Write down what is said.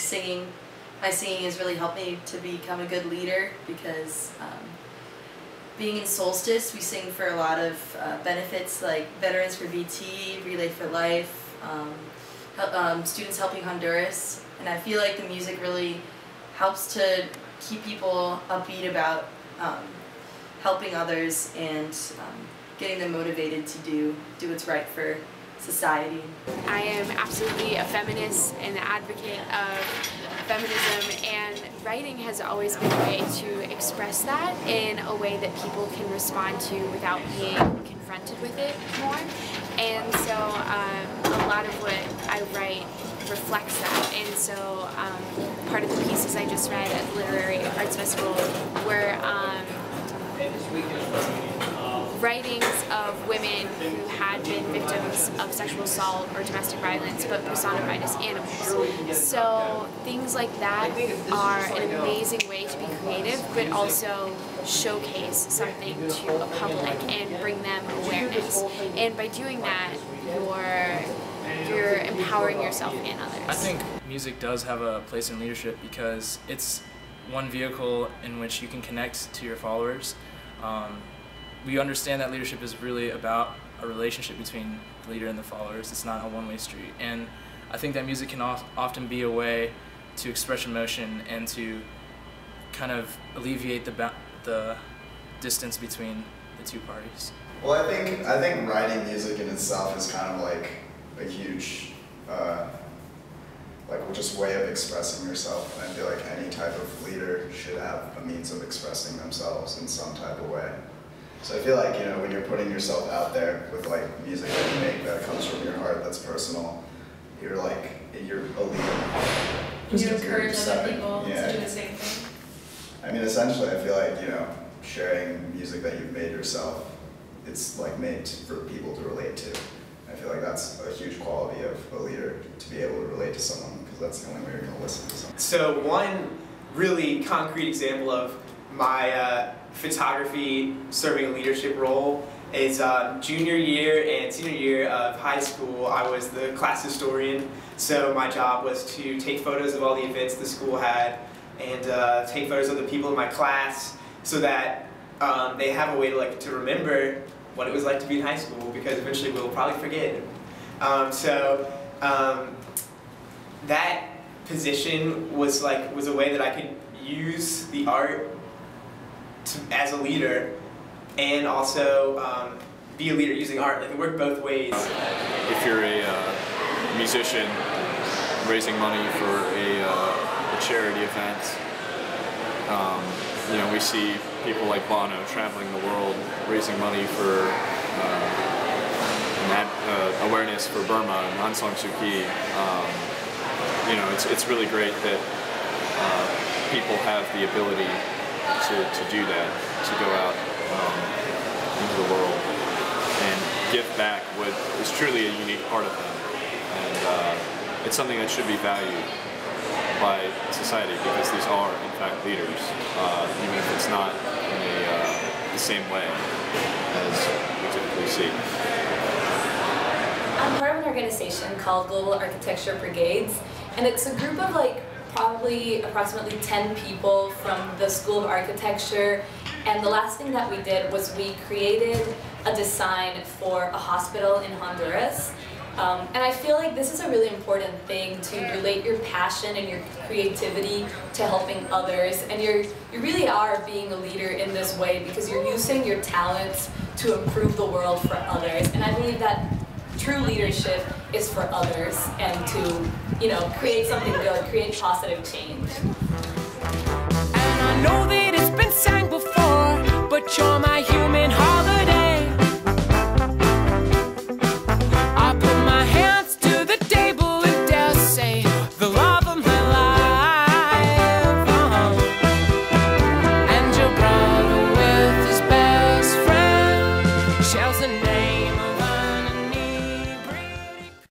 singing. My singing has really helped me to become a good leader because being in Solstice, we sing for a lot of benefits like Veterans for VT, Relay for Life, Students Helping Honduras, and I feel like the music really helps to keep people upbeat about helping others and getting them motivated to do what's right for society. I am absolutely a feminist and an advocate of feminism, and writing has always been a way to express that in a way that people can respond to without being confronted with it more. And so a lot of what I write reflects that. And so part of the pieces I just read at the Literary Arts Festival were writings of women who had been victims of sexual assault or domestic violence but personified as animals. So things like that are an amazing way to be creative but also showcase something to a public and bring them awareness. And by doing that, you're empowering yourself and others. I think music does have a place in leadership because it's one vehicle in which you can connect to your followers. We understand that leadership is really about a relationship between the leader and the followers. It's not a one-way street. And I think that music can often be a way to express emotion and to kind of alleviate the distance between the two parties. Well, I think writing music in itself is kind of like a huge just way of expressing yourself. And I feel like any type of leader should have a means of expressing themselves in some type of way. So I feel like, you know, when you're putting yourself out there with like music that you make that comes from your heart, that's personal, you're a leader. You encourage other people to do the same thing. I mean, essentially, I feel like, you know, sharing music that you've made yourself, it's like made for people to relate to. I feel like that's a huge quality of a leader, to be able to relate to someone, because that's the only way you're going to listen to someone. So one really concrete example of my photography serving a leadership role is junior year and senior year of high school. I was the class historian, so my job was to take photos of all the events the school had and take photos of the people in my class so that they have a way to remember what it was like to be in high school, because eventually we'll probably forget. That position was a way that I could use the art as a leader and also be a leader using art. Like, it worked both ways. If you're a musician raising money for a charity event, you know, we see people like Bono traveling the world raising money for awareness for Burma and Aung San Suu Kyi. You know, it's really great that people have the ability to do that, to go out into the world and give back what is truly a unique part of them. And it's something that should be valued by society, because these are, in fact, leaders, even if it's not in the same way as we typically see. I'm part of an organization called Global Architecture Brigades, and it's a group of probably approximately 10 people from the School of Architecture, and the last thing that we did was we created a design for a hospital in Honduras. And I feel like this is a really important thing, to relate your passion and your creativity to helping others, and you really are being a leader in this way because you're using your talents to improve the world for others. And I believe that true leadership is for others and to, you know, create something good, create positive change.